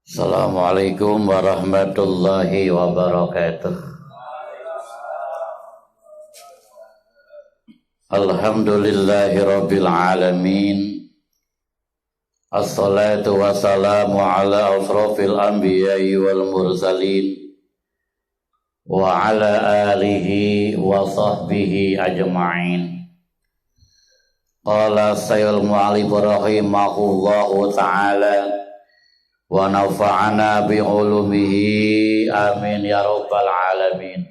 Assalamualaikum warahmatullahi wabarakatuh. Alhamdulillahi rabbil alamin. Assalatu wassalamu ala asrafil anbiya'i wal mursalin wa ala alihi wa sahbihi ajma'in. Qala sayyidul mu'allif rahimahullahu ta'ala wa nafa'ana bi ulumihi amin ya rabbal alamin.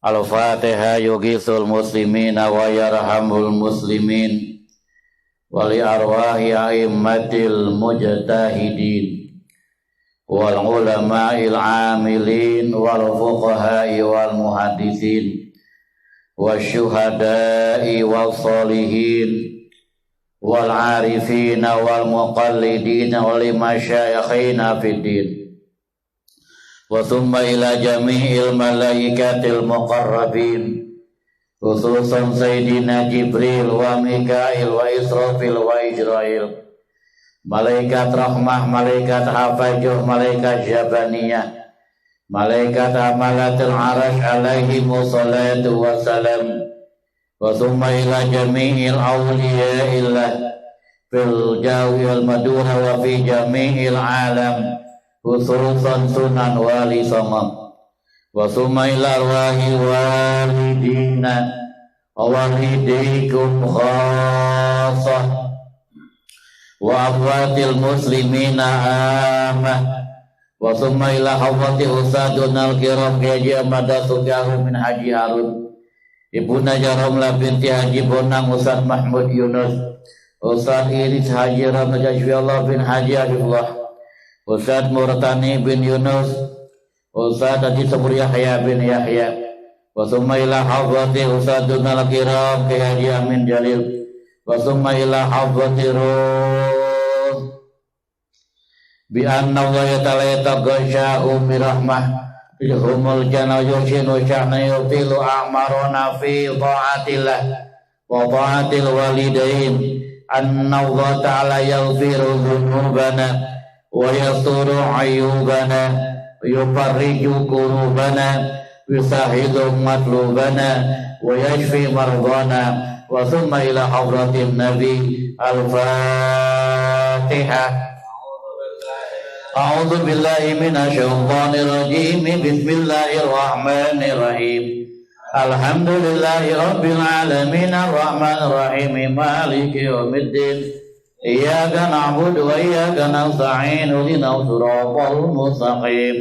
Al-Fatihah. Yughithul muslimina wa yarhamul muslimin wa li arwahi a'immatil mujtahidin wal ulama'il amilin wal fuqaha'i wal muhaddisin wasyuhada'i wal salihin wal arifina wal muqallidina wal masyayikhina fid din wa thumma ila jami'il malaikatil muqarrabin khususan Sayyidina Jibril wa Mikail wa Israfil wa Ijrail, malaikat rahmah, malaikat hafajuh, malaikat jabaniyah, malaikat amalatul arash alaihi wassalatu wassalam, wa thumma ila jami'il awliya'illah fil jawi wal maduna wa fi jami'il alam khususan sunan wali samam, wa thumma ila arwahi walidina walidikum khasah wa amwatil muslimina amah, wa thumma ila hawati usadunal kiram Haji Ahmad Sugahu min Haji Harun, Ibunda Jaromlah binti Haji Bonang Ustaz Mahmud Yunus, Ustaz Iris Haji Ramajashwiallah bin Haji Arifullah, Ustaz Murtani bin Yunus, Ustaz Haji Sabur Yahya bin Yahya, wa summa ila hafati Ustadunal Kiram Ki Haji Amin Jalil, wa summa ila hafati Ruh bi anna wa yatalayata gasya'u mirahmah humul jana yushinu syahna yutilu a'maruna fi ta'atillah wa ta'atil walidain anna Allah ta'ala yaghfiru dhunubana wa yasturu ayubana yufarriju kurubana yusahidu matlubana wa yashfi mardana, wa thumma ila hadratin nabi. Al-Fatihah. A'udzu billahi minasyaitonir rajim. Bismillahirrahmanirrahim. Alhamdulillahi rabbil alamin arrahmanir rahim maliki yaumiddin. Iyyaka na'budu wa iyyaka nasta'in ihdinas siratal mustaqim.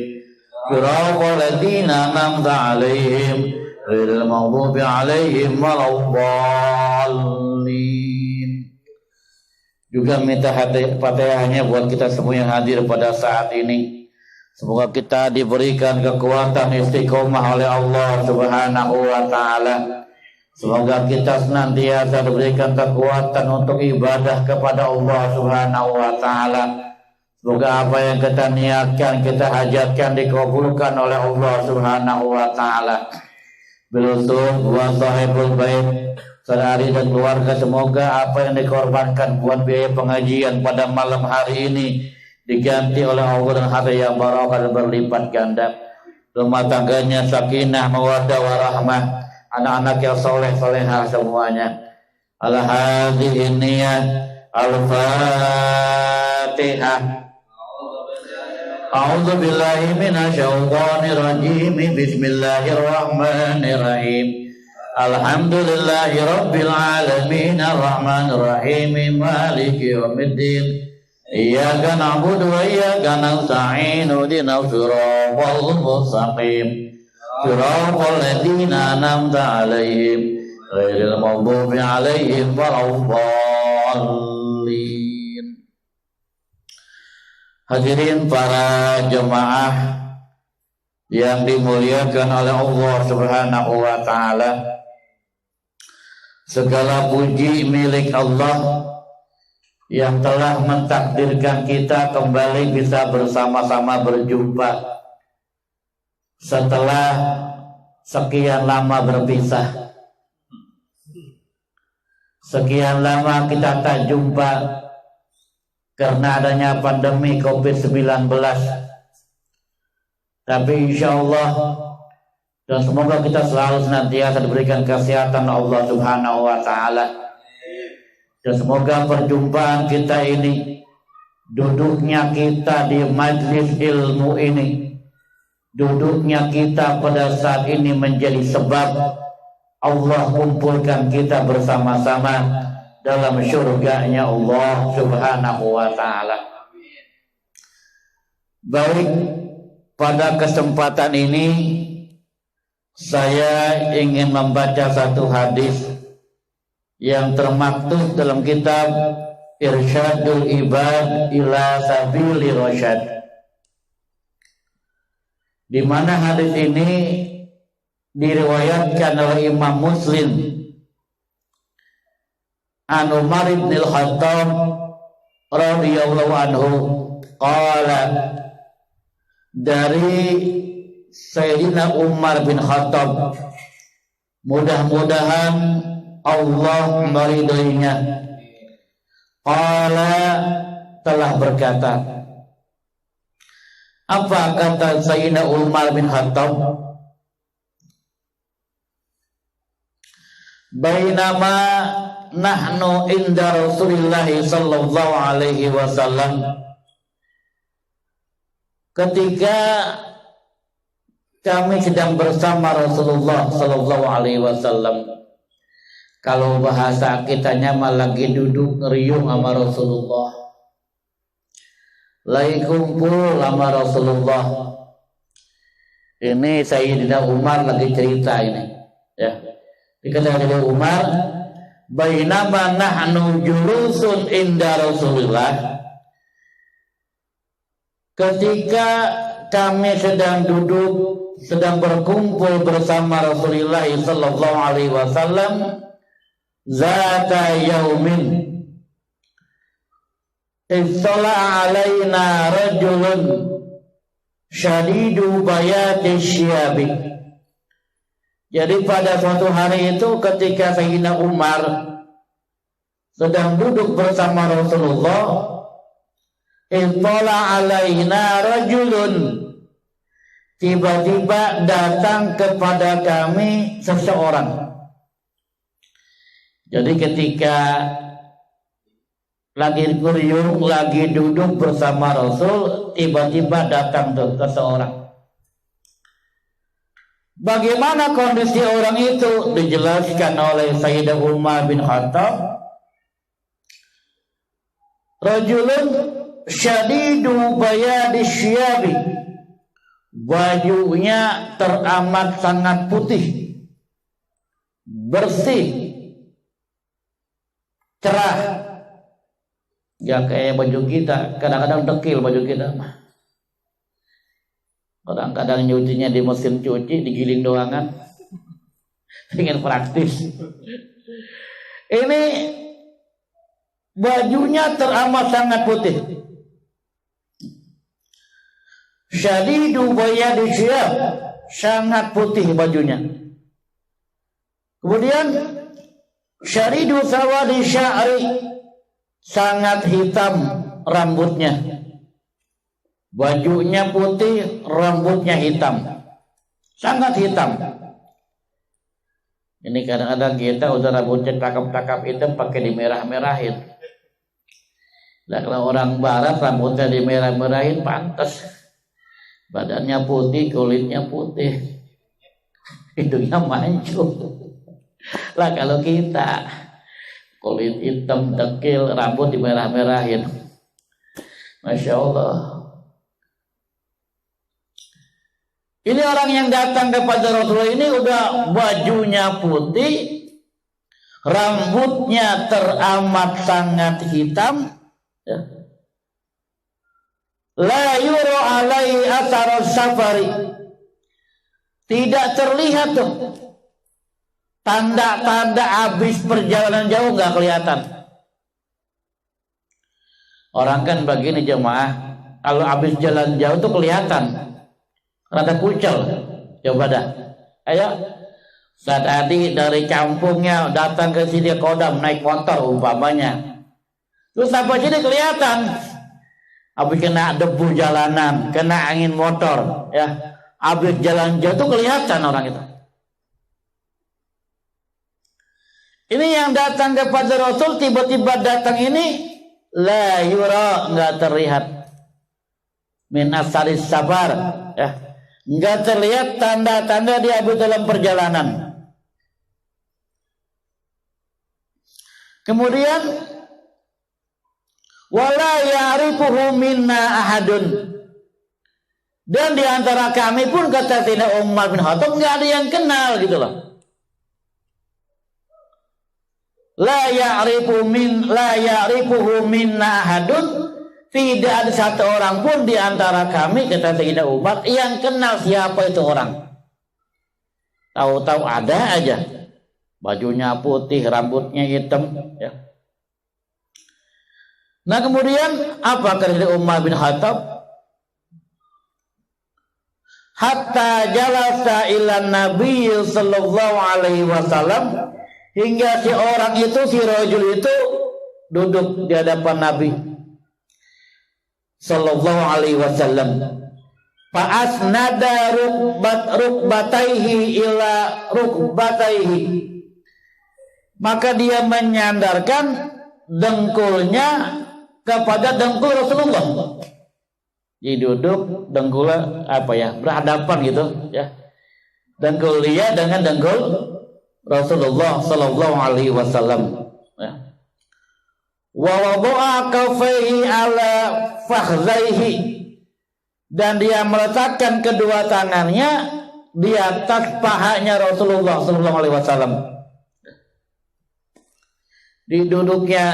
Siratal ladzina an'amta 'alaihim ghairil maghdubi 'alaihim waladdallin. Juga minta Fatihahnya buat kita semua yang hadir pada saat ini. Semoga kita diberikan kekuatan istiqomah oleh Allah Subhanahu wa ta'ala. Semoga kita senantiasa diberikan kekuatan untuk ibadah kepada Allah Subhanahu wa ta'ala. Semoga apa yang kita niatkan, kita hajatkan dikabulkan oleh Allah Subhanahu wa ta'ala. Bilutuh wa sahibul bait saudari dan keluarga, semoga apa yang dikorbankan buat biaya pengajian pada malam hari ini diganti oleh Allah dengan harta yang barakah dan berlipat ganda. Rumah tangganya sakinah, mawaddah warahmah, anak-anak yang soleh solehah semuanya. Al-hadhihi niyah. Al-Fatihah. A'udzu billahi minasyaitonir rajim. Bismillahirrahmanirrahim. Alhamdulillahi rabbil alamin arrahmanir rahim maliki yaumiddin. Iyyaka na'budu wa iyyaka nasta'in ihdinas siratal mustaqim. Siratal ladzina an'amta 'alaihim ghairil maghdubi 'alaihim waladdallin. Hadirin para jemaah yang dimuliakan oleh Allah Subhanahu wa ta'ala, segala puji milik Allah yang telah mentakdirkan kita kembali bisa bersama-sama berjumpa setelah sekian lama berpisah. Sekian lama kita tak jumpa karena adanya pandemi COVID-19. Tapi insya Allah dan semoga kita selalu senantiasa diberikan kesehatan Allah Subhanahu wa Ta'ala. Dan semoga perjumpaan kita ini, duduknya kita di majlis ilmu ini, duduknya kita pada saat ini menjadi sebab Allah kumpulkan kita bersama-sama dalam syurganya Allah Subhanahu wa Ta'ala. Baik, pada kesempatan ini saya ingin membaca satu hadis yang termaktub dalam kitab Irsyadul Ibad ila Sabili Rasyad, di mana hadis ini diriwayatkan oleh Imam Muslim an Umar bin Al-Khattab radhiyallahu anhu qala, dari Sayyidina Umar bin Khattab, mudah-mudahan Allah meridainya, qala, telah berkata. Apa kata Sayyidina Umar bin Khattab? Bainama nahnu inda Rasulillah sallallahu alaihi wasallam, ketika kami sedang bersama Rasulullah sallallahu alaihi wasallam. Kalau bahasa kitanya mah lagi duduk ngeriung sama Rasulullah, lagi kumpul sama Rasulullah. Ini Sayyidina Umar lagi cerita ini, ya. Dikatakan oleh Umar, bainama nahnu julusun inda Rasulillah, ketika kami sedang duduk, sedang berkumpul bersama Rasulullah sallallahu alaihi wasallam, zata yaumin istala alaina rajulun syadidu bayati syiabi. Jadi pada suatu hari itu ketika Sayyidina Umar sedang duduk bersama Rasulullah, istala alaina rajulun, tiba-tiba datang kepada kami seseorang. Jadi ketika lagi kuriung, lagi duduk bersama Rasul, tiba-tiba datang ke seorang. Bagaimana kondisi orang itu? Dijelaskan oleh Sayyidina Umar bin Khattab. Rajulun syadidu bayadi syiabi, bajunya teramat sangat putih, bersih, cerah. Ya kayak baju kita, kadang-kadang dekil baju kita. Kadang-kadang nyucinya di mesin cuci, digiling doangan. Ingin praktis. Ini bajunya teramat sangat putih. Syadidu bayadi syiyab, sangat putih bajunya. Kemudian syadidu sawadi sya'ri, sangat hitam rambutnya. Bajunya putih, rambutnya hitam, sangat hitam. Ini kadang-kadang kita udah rambutnya cakep-cakep hitam pakai dimerah-merahin. Nah, kalau orang barat rambutnya dimerah-merahin pantas. Badannya putih, kulitnya putih, hidungnya mancung. Lah kalau kita kulit hitam, dekil, rambut dimerah-merahin, Masya Allah. Ini orang yang datang kepada Rasulullah ini udah bajunya putih, rambutnya teramat sangat hitam, ya. La yuru alai athar safari, tidak terlihat tuh tanda-tanda habis perjalanan jauh, nggak kelihatan. Orang kan begini jemaah, kalau habis jalan jauh tuh kelihatan. Rada kucel, coba dah. Ayo, saat tadi dari kampungnya datang ke sini Kodam naik motor umpamanya. Terus apa jadi kelihatan habis kena debu jalanan, kena angin motor, ya, habis jalan jatuh kelihatan orang itu. Ini yang datang kepada Rasul tiba-tiba datang ini la yura, enggak terlihat min asaris sabar, ya, enggak terlihat tanda-tanda dia dalam perjalanan. Kemudian wala ya'rifuhu minna ahadun, dan di antara kami pun kata Sayyidina Umar bin Khattab enggak ada yang kenal gitu loh. La ya'rifuhu minna ahadun, tidak ada satu orang pun di antara kami kata Sayyidina Umar yang kenal siapa itu orang. Tahu-tahu ada aja, bajunya putih, rambutnya hitam, ya. Nah kemudian apa kata Sayyidina Umar bin Khattab? Hatta jalasa ila Nabi sallallahu alaihi wasallam, hingga si orang itu, si rajul itu duduk di hadapan Nabi sallallahu alaihi wasallam. Fa asnada rukbataihi ila rukbataihi, maka dia menyandarkan dengkulnya kepada dengkul Rasulullah. Jadi duduk dengkulnya apa ya, berhadapan gitu, ya. Dengkul dia dengan dengkul Rasulullah sallallahu alaihi wasallam, ya. Wa wada'a kaffaihi ala fakhzaihi, dan dia meletakkan kedua tangannya di atas pahanya Rasulullah sallallahu alaihi wasallam. Di duduknya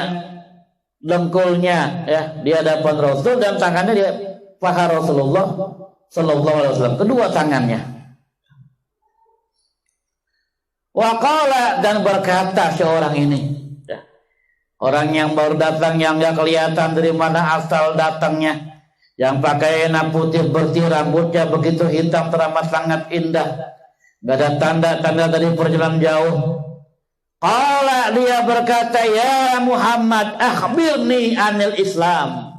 dengkulnya, ya, di hadapan Rasul, dan tangannya di paha Rasulullah sallallahu alaihi wasallam, kedua tangannya. Waqala, dan berkata seorang ini, ya, orang yang baru datang, yang nggak kelihatan dari mana asal datangnya, yang pakaiannya putih bersih, rambutnya begitu hitam teramat sangat indah, nggak ada tanda-tanda dari perjalanan jauh. Qala, dia berkata, ya Muhammad, akhbirni anil Islam.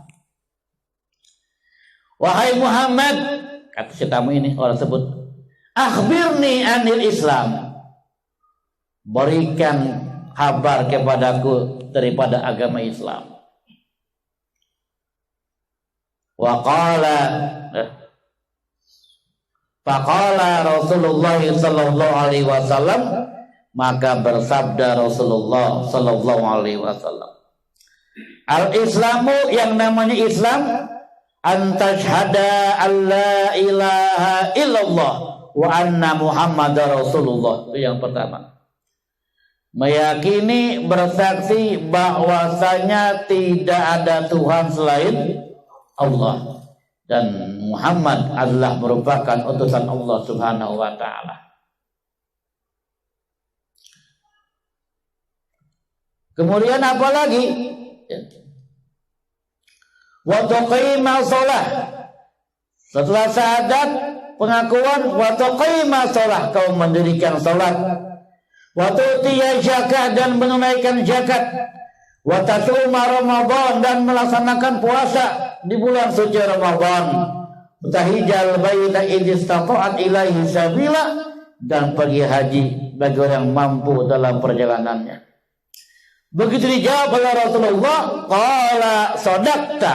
Wahai Muhammad, kata si tamu ini, orang sebut, akhbirni anil Islam, berikan kabar kepadaku daripada agama Islam. Wa qala, faqala Rasulullah sallallahu alaihi wasallam, maka bersabda Rasulullah sallallahu alaihi wasallam, al-Islamu, yang namanya Islam, antashhada alla ilaha illallah wa anna Muhammadar Rasulullah. Itu yang pertama. Meyakini, bersaksi bahwasanya tidak ada Tuhan selain Allah, dan Muhammad adalah merupakan utusan Allah Subhanahu wa taala. Kemudian apa lagi? Wa tuqima shalah. Setelah syahadat, pengakuan, wa tuqima shalah, kau mendirikan salat. Wa tu'tiya zakat, dan menunaikan zakat. Wa tasuma Ramadan, dan melaksanakan puasa di bulan suci Ramadan. Tahijjal baita istata'at ilaihi sabila, dan pergi haji bagi orang mampu dalam perjalanannya. Begitu dijawab oleh Rasulullah, qala sadaqta.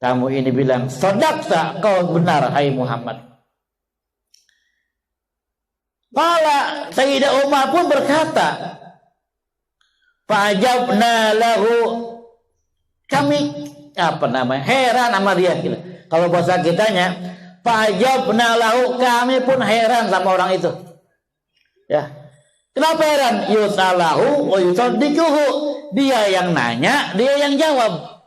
Tamu ini bilang, sadaqta, kau benar hai Muhammad. Qala, Sayyidina Umar pun berkata, fa'ajabna lahu, kami heran sama dia gitu. Kalau bahasa kitanya, fa'ajabna lahu, kami pun heran sama orang itu. Ya. Kenapa heran? Yusalahu wa yusaddiquhu. Dia yang nanya, dia yang jawab.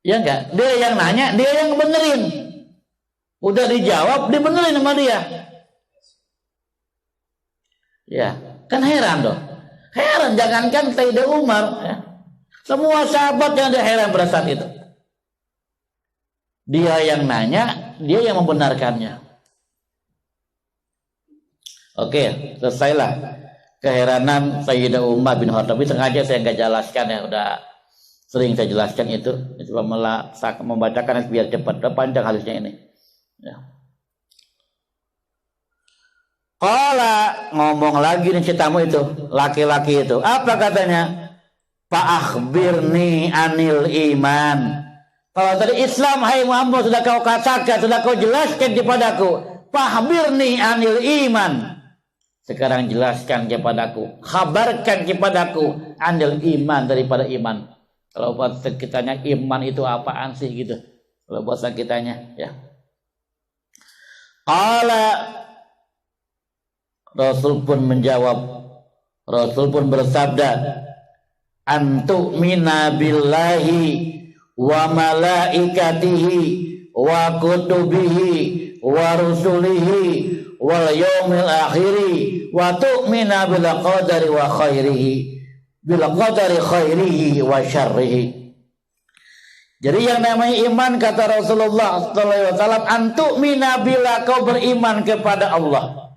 Ya enggak? Dia yang nanya, dia yang benerin. Udah dijawab, dibenerin sama dia. Ya, kan heran dong. Heran, jangankan Sayyidina Umar, ya. Semua sahabat yang ada heran pada saat itu. Dia yang nanya, dia yang membenarkannya. Oke, selesailah. keheranan Sayyidah Umar bin Khattab. Tapi sengaja saya nggak jelaskan ya, udah sering saya jelaskan itu. Coba membacakan biar cepat, udah panjang hadisnya ini. Ya. Qala, ngomong lagi nih si tamu itu, laki-laki itu. Apa katanya? Fa'akhbirni anil iman. Kalau tadi Islam, hai Muhammad, sudah kau katakan, sudah kau jelaskan kepadaku. Fa'akhbirni anil iman. Sekarang jelaskan kepadaku, kabarkan kepadaku anil iman, daripada iman. Kalau bahasa kitanya iman itu apaan sih gitu? Kalau bahasa kitanya ya. Qala, Rasul pun menjawab, Rasul pun bersabda, antu'mina billahi wa malaikatihi wa kutubihi wa rusulihi wal yaumil akhiri wa tu'mina bil qadari wa khairihi bil qadari khairihi wa syarrihi. Jadi yang namanya iman, kata Rasulullah sallallahu alaihi wasallam, antu'mina billah, kau beriman kepada Allah.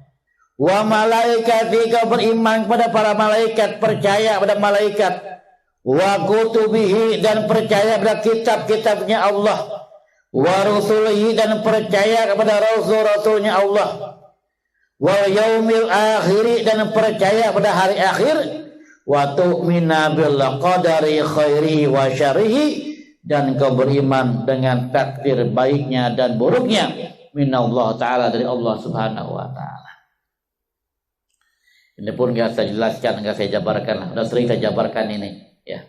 Wa malaikati, kau beriman kepada para malaikat, percaya pada malaikat. Wa kutubihi, dan percaya pada kitab-kitabnya Allah. Wa rusulihi, dan percaya kepada rasul-rasulnya Allah. Wa yaumil akhiri, dan percaya pada hari akhir. Wa tu'mina bil qadari khairihi wa syarrihi, dan kau beriman dengan takdir baiknya dan buruknya minallah ta'ala, dari Allah subhanahu wa ta'ala. Ini pun nggak saya jelaskan, nggak saya jabarkan, sudah sering saya jabarkan ini, ya.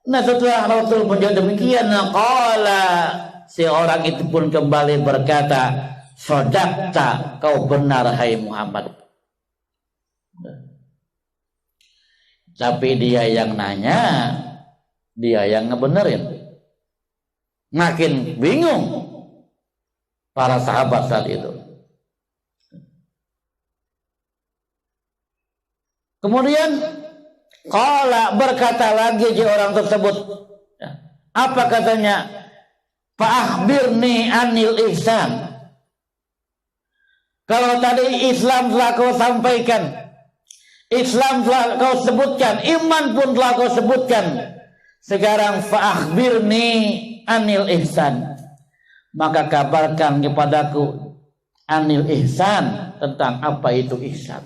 Nah, setelah Rasul menjawab demikian, qala, si orang itu pun kembali berkata, shadaqta, kau benar hai Muhammad. Tapi dia yang nanya, dia yang ngebenerin. Makin bingung para sahabat saat itu. Kemudian qala, berkata lagi si orang tersebut. Apa katanya? Fa'akhbirni anil ihsan. Kalau tadi Islam telah kau sampaikan, Islam telah kau sebutkan, iman pun telah kau sebutkan. Sekarang fa'akhbirni anil ihsan. Maka kabarkan kepadaku anil ihsan, tentang apa itu ihsan.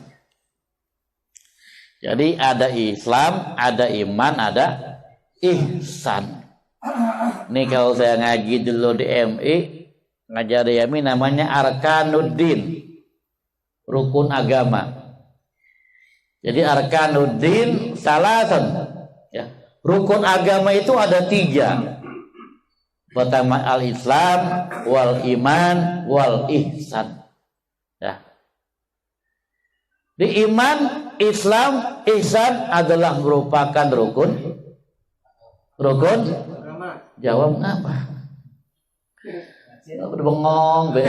Jadi ada Islam, ada iman, ada ihsan. Ini kalau saya ngaji dulu di MI, ngajar di MI, namanya Arkanuddin, rukun agama. Jadi Arkanuddin salasan, ya. Rukun agama itu ada 3. Pertama al-Islam, wal iman, wal ihsan. Ya. Di iman, Islam, ihsan adalah merupakan rukun. Jawab apa? Bengong be.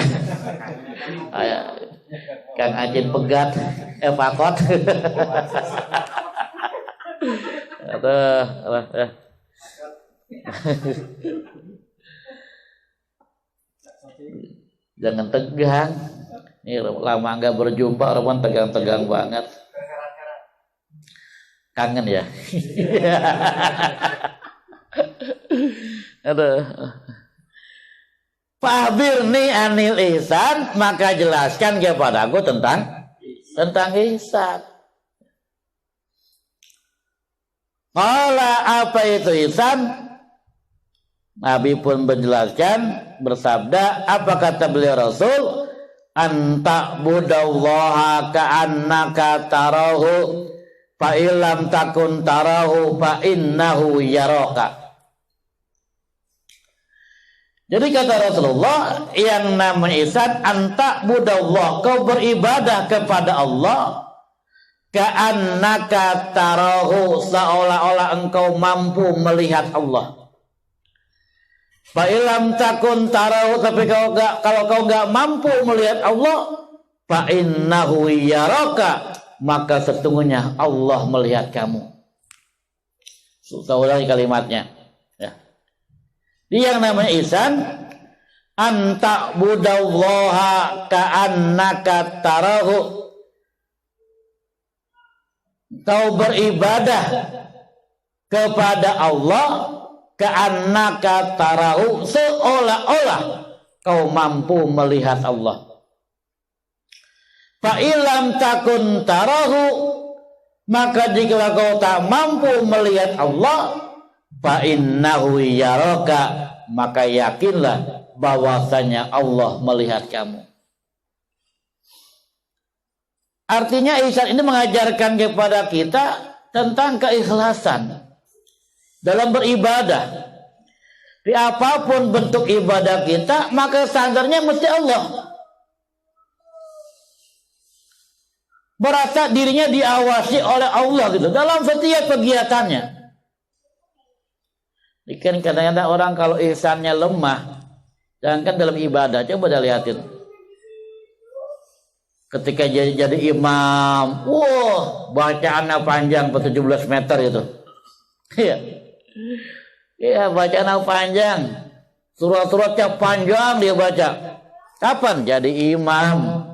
Kang Acin pegat, pakot. Jangan tegang. Ini lama nggak berjumpa, orang tegang-tegang banget. Kangen ya. Aduh. Fa'birni anil ihsan, maka jelaskan kepadaku tentang ihsan. Qala, apa itu ihsan? Nabi pun menjelaskan, bersabda, apa kata beliau Rasul? Anta budallaha ka'annaka tarahu fa illam takun tarahu fa innahu yaraka. Jadi kata Rasulullah, yang namanya ihsan, anta budallah, kau beribadah kepada Allah, ka'annaka tarahu, seolah-olah engkau mampu melihat Allah. Fa illam takun tarahu, tapi kalau kau enggak mampu melihat Allah, fa innahu yaraka, maka sesungguhnya Allah melihat kamu. Saya ulangi kalimatnya. Ya. Dia yang namanya ihsan, anta budallaha ka'annaka tarahu, kau beribadah kepada Allah ka'annaka tarahu, seolah-olah kau mampu melihat Allah. Fa ilam takun tarahu, maka jika kau tak mampu melihat Allah, fa innahu yaraka, maka yakinlah bahwasanya Allah melihat kamu. Artinya ihsan ini mengajarkan kepada kita tentang keikhlasan dalam beribadah. Di apapun bentuk ibadah kita, maka standarnya mesti Allah. Merasa dirinya diawasi oleh Allah gitu dalam setiap kegiatannya. Ikan kadang-kadang orang kalau ihsannya lemah, jangankan dalam ibadah, coba dah lihatin. Ketika jadi imam, wah, bacaannya panjang 17 meter itu. Iya. Iya, bacaannya panjang. Surat-suratnya panjang dia baca. Kapan jadi imam?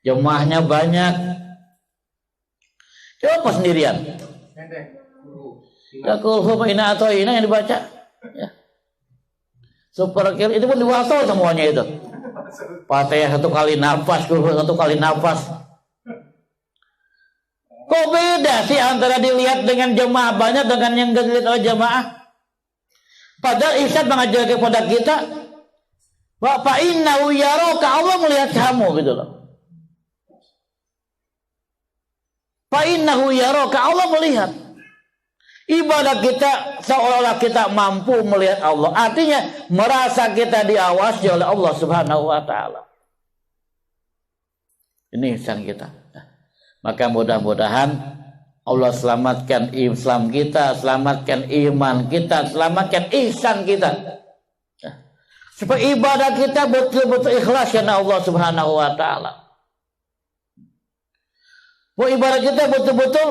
Jemaahnya banyak. Coba pas sendirian. Ya kulhu ina atau ina yang dibaca. Ya. Super kill itu pun diwasal semuanya itu. Fatihah 1 kali nafas, kulhu 1 kali nafas. Kok beda sih antara dilihat dengan jemaah banyak dengan yang dilihat oleh jemaah? Padahal ihsan mengajar kepada kita, wa fa innahu yaraka, Allah melihat kamu gitu loh. Fa innahu yaraka, Allah melihat. Ibadah kita seolah-olah kita mampu melihat Allah. Artinya merasa kita diawasi oleh Allah Subhanahu wa taala. Ini ihsan kita. Maka mudah-mudahan Allah selamatkan Islam kita, selamatkan iman kita, selamatkan ihsan kita. Supaya ibadah kita betul-betul ikhlas karena Allah Subhanahu wa taala. Bahwa ibadah kita betul-betul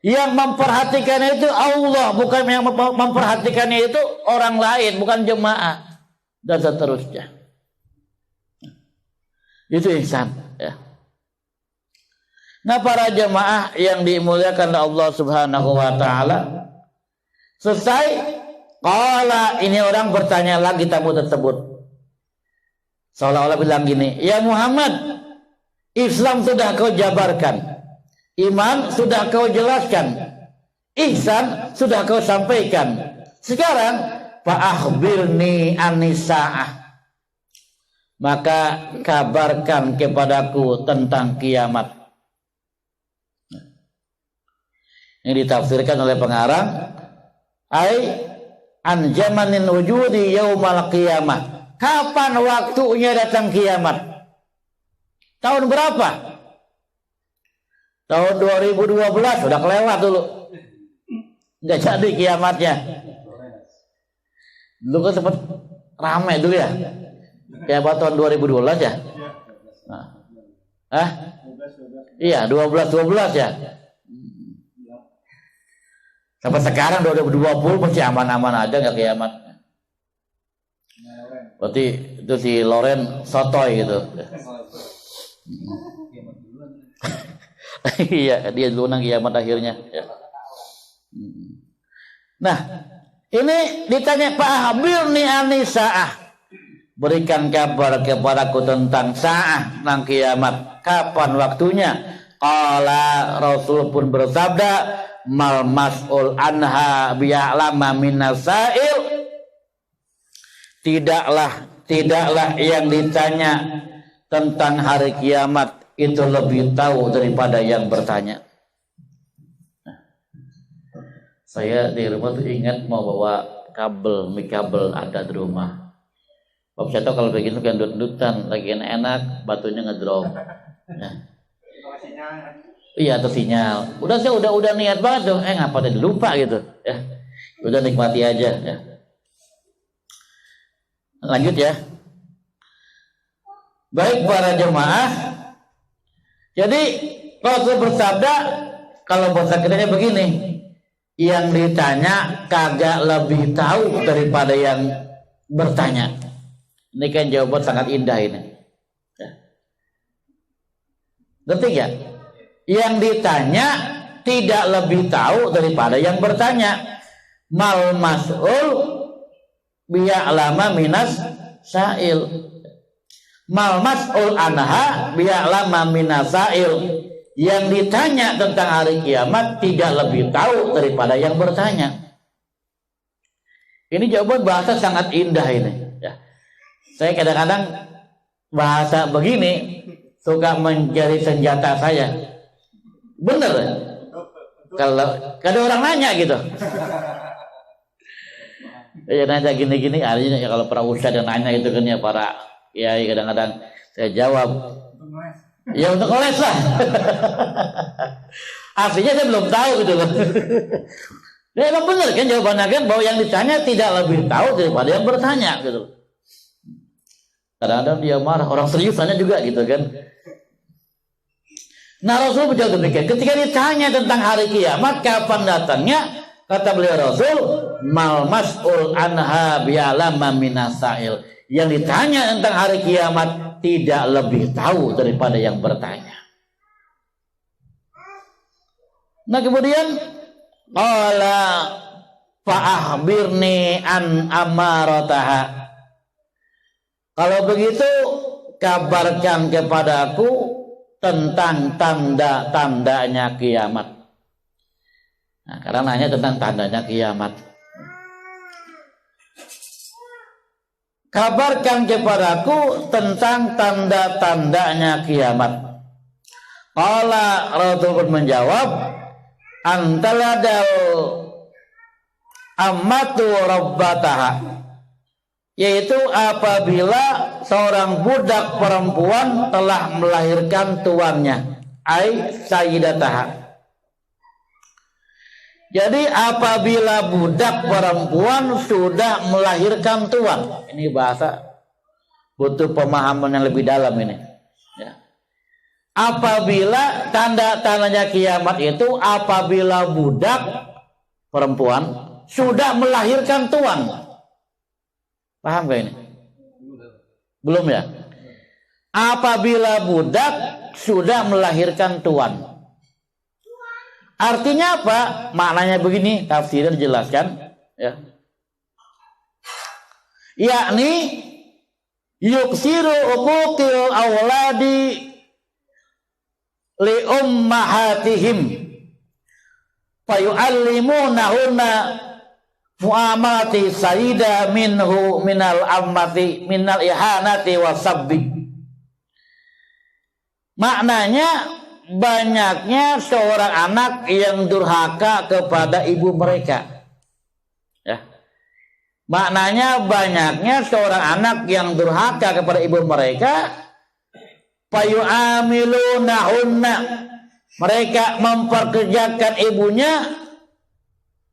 yang memperhatikannya itu Allah, bukan yang memperhatikannya itu orang lain, bukan jemaah dan seterusnya. Itu ihsan, ya. Nah, para jemaah yang dimuliakan oleh Allah Subhanahu wa taala, selesai qala, ini orang bertanya lagi tamu tersebut. Seolah-olah bilang gini, "Ya Muhammad, Islam sudah kau jabarkan. Iman sudah kau jelaskan. Ihsan sudah kau sampaikan. Sekarang fa akhbirni anis-saah. Maka kabarkan kepadaku tentang kiamat." Ini ditafsirkan oleh pengarang, ai an zamanin wujudi yaumal qiyamah. Kapan waktunya datang kiamat? Tahun berapa? Tahun 2012 sudah kelewat dulu. Enggak jadi kiamatnya. Dulu kan sempat ramai dulu ya. Kiamat tahun 2012 ya? Nah. Iya, 12 ya. Sampai sekarang 2020 masih aman-aman aja, nggak kiamat. Berarti itu si Loren sotoy gitu. Iya, dia dulu nang kiamat akhirnya. Nah, ini ditanya Pak Habir nih anis-saah. Berikan kabar kepadaku tentang saah nang kiamat. Kapan waktunya? Qala, Rasul pun bersabda, mal mas'ul anha bi'alama minasail. Tidaklah yang ditanya tentang hari kiamat itu lebih tahu daripada yang bertanya. Saya di rumah tuh ingat mau bawa mic kabel ada di rumah. Bapak saya tahu kalau begitu kan dut-dutan lagi enak, batunya ngedrop. Nah. Iya, atau sinyal. Saya udah niat banget dong. Ngapa udah lupa gitu ya. Udah nikmati aja ya. Lanjut ya. Baik para jemaah. Jadi Rasul bersabda, kalau bahasa kitanya begini, yang ditanya kagak lebih tahu daripada yang bertanya. Ini kan jawaban sangat indah ini. Ngerti ya? Yang ditanya tidak lebih tahu daripada yang bertanya. Mal mas'ul bi'alama minas sa'il. Mal mas'ul anha bi'alama minas sa'il. Yang ditanya tentang hari kiamat tidak lebih tahu daripada yang bertanya. Ini jawaban bahasa sangat indah ini. Ya. Saya kadang-kadang bahasa begini suka menjadi senjata saya. Bener. Kalau ada orang nanya gitu. Ya nanya gini-gini, artinya ya kalau para ustadz yang nanya gitu kan ya para kiai kadang-kadang saya jawab. Ya untuk ngeles lah. Artinya saya belum tahu gitu loh. Ya emang benar kan jawabannya kan bahwa yang ditanya tidak lebih tahu daripada yang bertanya gitu. Kadang-kadang dia marah, orang serius nanya juga gitu kan. Nah Rasul menjawab demikian. Ketika ditanya tentang hari kiamat kapan datangnya, kata beliau Rasul, mal mas'ul anha bi'alama minas sa'il. Yang ditanya tentang hari kiamat tidak lebih tahu daripada yang bertanya. Nah kemudian qala fa'ahbirni an amarataha. Kalau begitu kabarkan kepadaku tentang tanda-tandanya kiamat. Nah, karena nanya tentang tandanya kiamat. Kabarkan kepadaku tentang tanda-tandanya kiamat. Qala Rasul pun menjawab, antaladal ammatu rabbataha, yaitu apabila seorang budak perempuan telah melahirkan tuannya, ai sayyidataha. Jadi apabila budak perempuan sudah melahirkan tuan, ini bahasa butuh pemahaman yang lebih dalam ini. Ya. Apabila tanda-tandanya kiamat itu apabila budak perempuan sudah melahirkan tuan. Paham gak ini? Belum ya? Apabila budak sudah melahirkan tuan. Artinya apa? Maknanya begini, tafsirnya dijelaskan, ya. Yakni yuksiru uquqil awladi li ummahatihim fayu'allimunahunna mu'amati sayida minhu minal ammati minal ihanati wasabbi. Maknanya banyaknya seorang anak yang durhaka kepada ibu mereka. Ya. Maknanya banyaknya seorang anak yang durhaka kepada ibu mereka. Fayu'amilunahunna, mereka memperkerjakan ibunya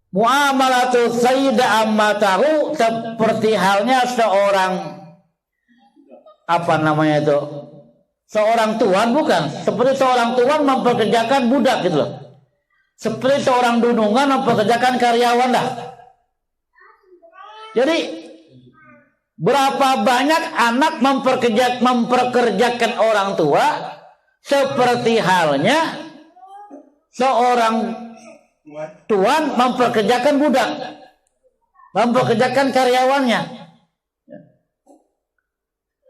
muamalatu sayyida ammatahu, seperti halnya seorang apa namanya itu? Seorang tuan, bukan, seperti seorang tuan memperkerjakan budak gitu loh. Seperti seorang dunungan memperkerjakan karyawan lah. Jadi berapa banyak anak memperkerjakan orang tua, seperti halnya seorang tuan memperkerjakan budak, memperkerjakan karyawannya.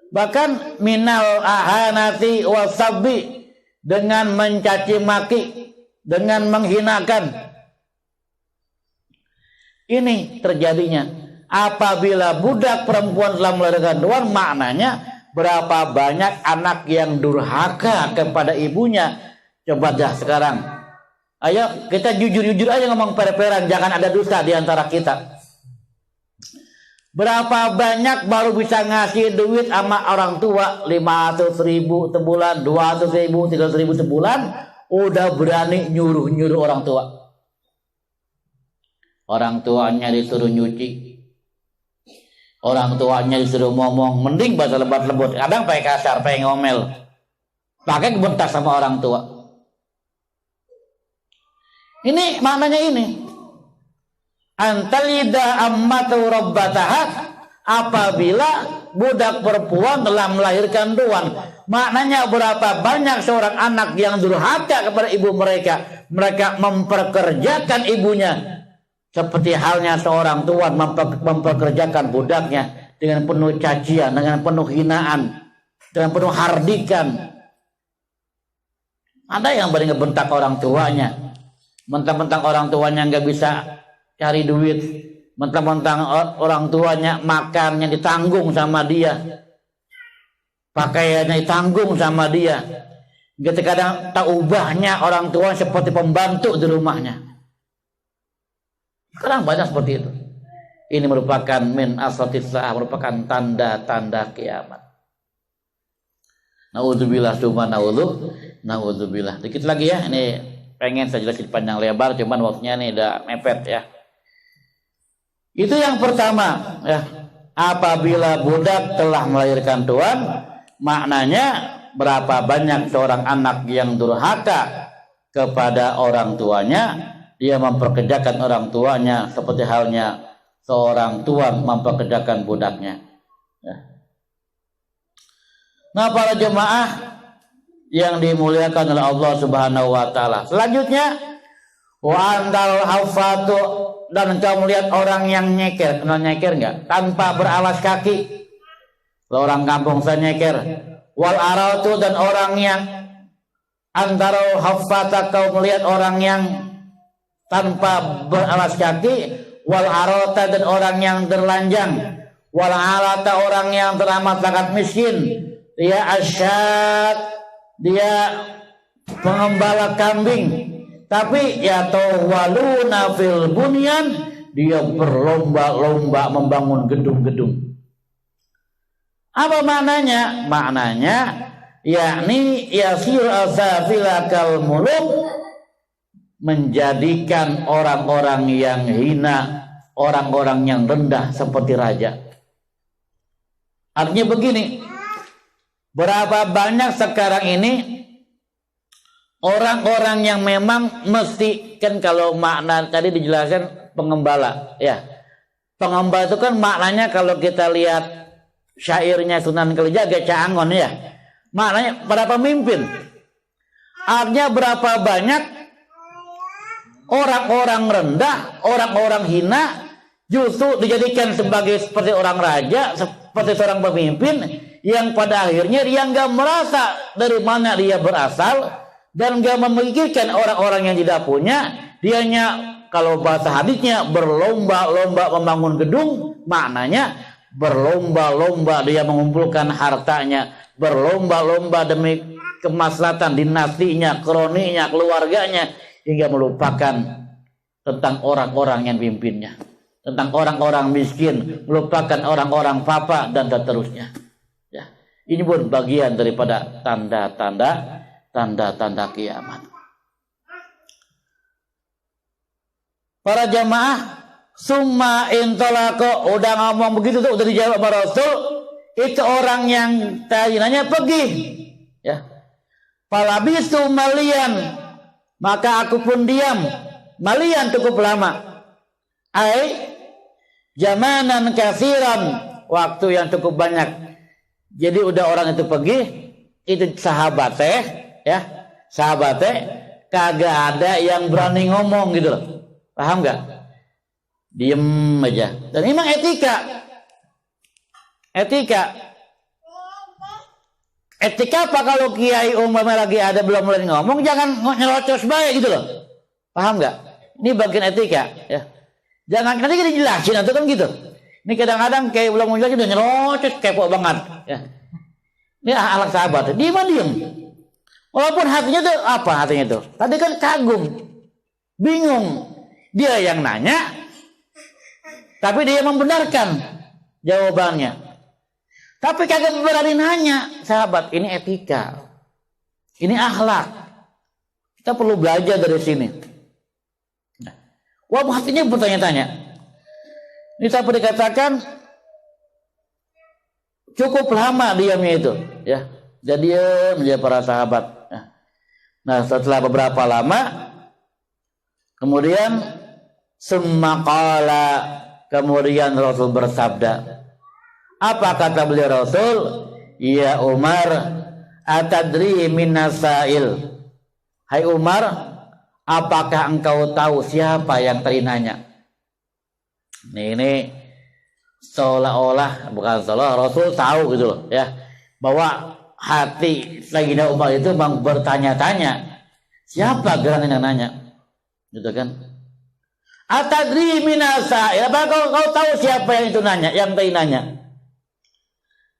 Bahkan minal ahanati wasabbi, dengan mencaci maki, dengan menghinakan. Ini terjadinya apabila budak perempuan telah melahirkan tuan. Maknanya berapa banyak anak yang durhaka kepada ibunya. Coba dah sekarang, ayo kita jujur-jujur aja ngomong per-peran, jangan ada dusta di antara kita. Berapa banyak baru bisa ngasih duit sama orang tua 500.000 sebulan, 200.000, 300.000 sebulan, udah berani nyuruh-nyuruh orang tua. Orang tuanya disuruh nyuci, orang tuanya disuruh ngomong, mending bahasa lembut-lembut, kadang pakai kasar, pakai ngomel, pakai bentak sama orang tua. Ini maknanya ini. Antalida ammatu rabbataha, apabila budak perempuan telah melahirkan tuan. Maknanya berapa banyak seorang anak yang durhaka kepada ibu mereka. Mereka memperkerjakan ibunya. Seperti halnya seorang tuan memperkerjakan budaknya dengan penuh cacian, dengan penuh hinaan, dengan penuh hardikan. Ada yang berani ngebentak orang tuanya. Mentang-mentang orang tuanya nggak bisa cari duit, mentang-mentang orang tuanya makannya ditanggung sama dia, pakaiannya ditanggung sama dia. Kadang tak ubahnya orang tua seperti pembantu di rumahnya. Sekarang banyak seperti itu. Ini merupakan min asratis saah, merupakan tanda-tanda kiamat. Naudzubillah summa naudzubillah. Dikit lagi ya, ini pengen saya jelasin panjang lebar, cuman waktunya nih udah mepet ya. Itu yang pertama ya. Apabila budak telah melahirkan tuan, maknanya berapa banyak seorang anak yang durhaka kepada orang tuanya, dia memperkerjakan orang tuanya seperti halnya seorang tuan memperkerjakan budaknya ya. Nah, para jemaah yang dimuliakan oleh Allah Subhanahu wa taala. Selanjutnya, wa antal hafatu, dan engkau melihat orang yang nyeker. Kenal nyeker enggak? Tanpa beralas kaki. Kalau orang kampung saya nyeker. Wal aratu, dan orang yang antara hafata, kau melihat orang yang tanpa beralas kaki. Wal arata, dan orang yang terlanjang. Wal alata, orang yang teramat sangat miskin. Dia asyad, dia pengembala kambing, tapi ya tawaluna fil bunyan, dia berlomba-lomba membangun gedung-gedung. Apa maknanya? Maknanya yakni yasir asafilakal muluk, menjadikan orang-orang yang hina, orang-orang yang rendah seperti raja. Artinya begini, berapa banyak sekarang ini orang-orang yang memang mesti, kan kalau makna tadi dijelaskan pengembala ya. Pengembala itu kan maknanya kalau kita lihat syairnya Sunan Kalijaga Caangon ya. Maknanya para pemimpin. Artinya berapa banyak orang-orang rendah, orang-orang hina justru dijadikan sebagai seperti orang raja, seperti seorang pemimpin, yang pada akhirnya dia nggak merasa dari mana dia berasal dan nggak memikirkan orang-orang yang tidak punya. Dianya, kalau bahasa hadisnya, berlomba-lomba membangun gedung, maknanya berlomba-lomba dia mengumpulkan hartanya, berlomba-lomba demi kemaslahatan dinastinya, kroninya, keluarganya, hingga melupakan tentang orang-orang yang pimpinnya, tentang orang-orang miskin, melupakan orang-orang papa dan seterusnya. Ini pun bagian daripada tanda-tanda kiamat. Para jamaah, summa intolako, udah ngomong begitu tuh, udah dijawab sama Rasul. Itu orang yang tadi nanya pergi, ya. Falabistu malian, maka aku pun diam. Malian cukup lama. Zamanan kasiran, waktu yang cukup banyak. Jadi udah orang itu pergi, itu sahabat ya, sahabat kagak ada yang berani ngomong gitu loh, paham nggak? Diem aja. Dan memang etika apa kalau kiai umpama lagi ada belum mulai ngomong, jangan nyelocos baik gitu loh, paham nggak? Ini bagian etika ya. Jangan nanti kita jelasin atau kan gitu. Ini kadang-kadang kayak belum mau jelasin udah nyelocos, kepo banget ya. Ini alat sahabat, dia diem. Walaupun hatinya tuh apa hatinya tuh? Tadi kan kagum, bingung. Dia yang nanya, tapi dia membenarkan jawabannya. Tapi kagak berani nanya, sahabat. Ini etika, ini akhlak. Kita perlu belajar dari sini. Wah, hatinya bertanya-tanya. Ini sampai dikatakan cukup lama diamnya itu, ya. Jadi dia para sahabat. Nah, setelah beberapa lama, kemudian kemudian Rasul bersabda, Apa kata beliau Rasul? Ya Umar, atadri minasail. Hai Umar, apakah engkau tahu siapa yang tadi nanya? Ini seolah-olah, bukan seolah, Rasul tahu gitu loh ya, bahwa hati Sayyidina Umar itu memang bertanya-tanya, siapa gerangan yang nanya, gitu kan? Atadri minasail, apa kau tahu siapa yang itu nanya, yang tadi nanya?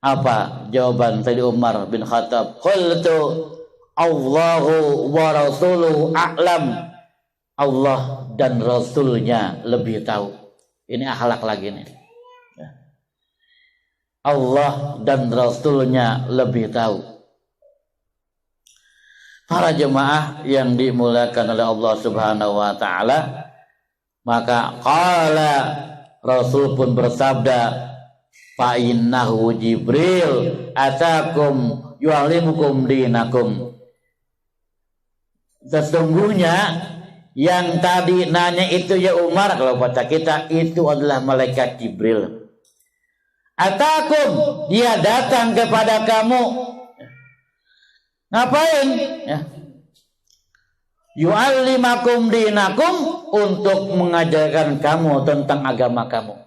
Apa jawaban Sayyidina Umar bin Khattab? Qultu Allahu wa rasuluhu a'lam. Allah dan Rasulnya lebih tahu. Ini akhlak lagi nih. Allah dan Rasulnya lebih tahu. Para jemaah yang dimuliakan oleh Allah Subhanahu wa taala, maka qala, Rasul pun bersabda, fa innahu Jibril atakum yu'allimukum dinakum. Sesungguhnya yang tadi nanya itu ya Umar, kalau baca kita itu adalah malaikat Jibril. Atakum, dia datang kepada kamu. Ngapain? Ya. Yu'allimakum dinakum, untuk mengajarkan kamu tentang agama kamu.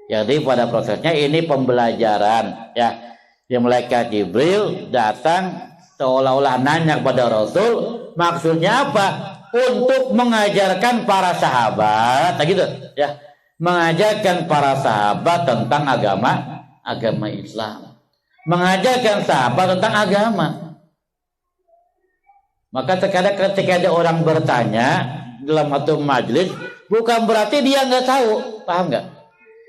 Jadi pada prosesnya ini pembelajaran ya. Yang malaikat Jibril datang seolah-olah nanya kepada Rasul, maksudnya apa? Untuk mengajarkan para sahabat, gitu ya. Mengajarkan para sahabat tentang agama Islam. Mengajarkan sahabat tentang agama. Maka terkadang ketika ada orang bertanya dalam satu majelis, bukan berarti dia nggak tahu, paham nggak?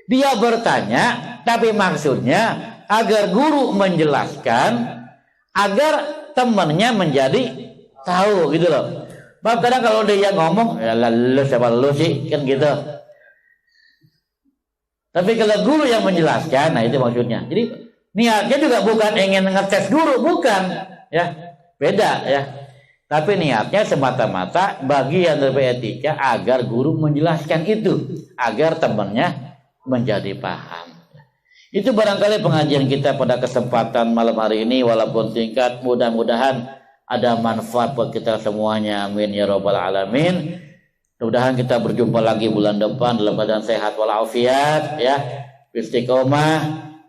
Dia bertanya, tapi maksudnya agar guru menjelaskan, agar temannya menjadi tahu, gitu loh. Bahkan kadang kalau dia ngomong, ya lalu siapa lu sih, kan gitu. Tapi kalau guru yang menjelaskan, nah itu maksudnya. Jadi niatnya juga bukan ingin ngetes guru, bukan, ya, beda ya. Tapi niatnya semata-mata bagian dari etika agar guru menjelaskan itu, agar temannya menjadi paham. Itu barangkali pengajian kita pada kesempatan malam hari ini, walaupun singkat, mudah-mudahan ada manfaat buat kita semuanya. Amin ya rabbal alamin. Mudah-mudahan kita berjumpa lagi bulan depan dalam keadaan sehat walafiat ya, istiqomah,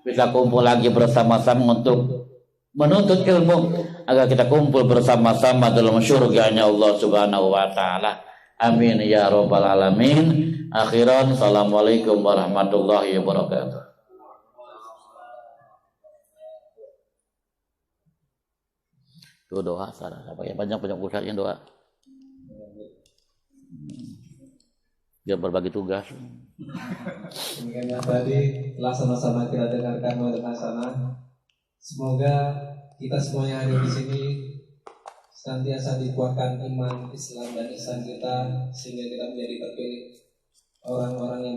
bisa kumpul lagi bersama-sama untuk menuntut ilmu, agar kita kumpul bersama-sama dalam syurganya Allah Subhanahu wa taala. Amin ya rabbal alamin. Akhiran, assalamualaikum warahmatullahi wabarakatuh. Doa salah apa ya, banyak urusannya doa. Dia berbagi tugas. Demikian yang tadi telah sama-sama kita dengarkan dengan hasanah. Semoga kita semuanya hadir di sini senantiasa dikuatkan iman, Islam dan ihsan kita, sehingga kita menjadi terpilih orang-orang yang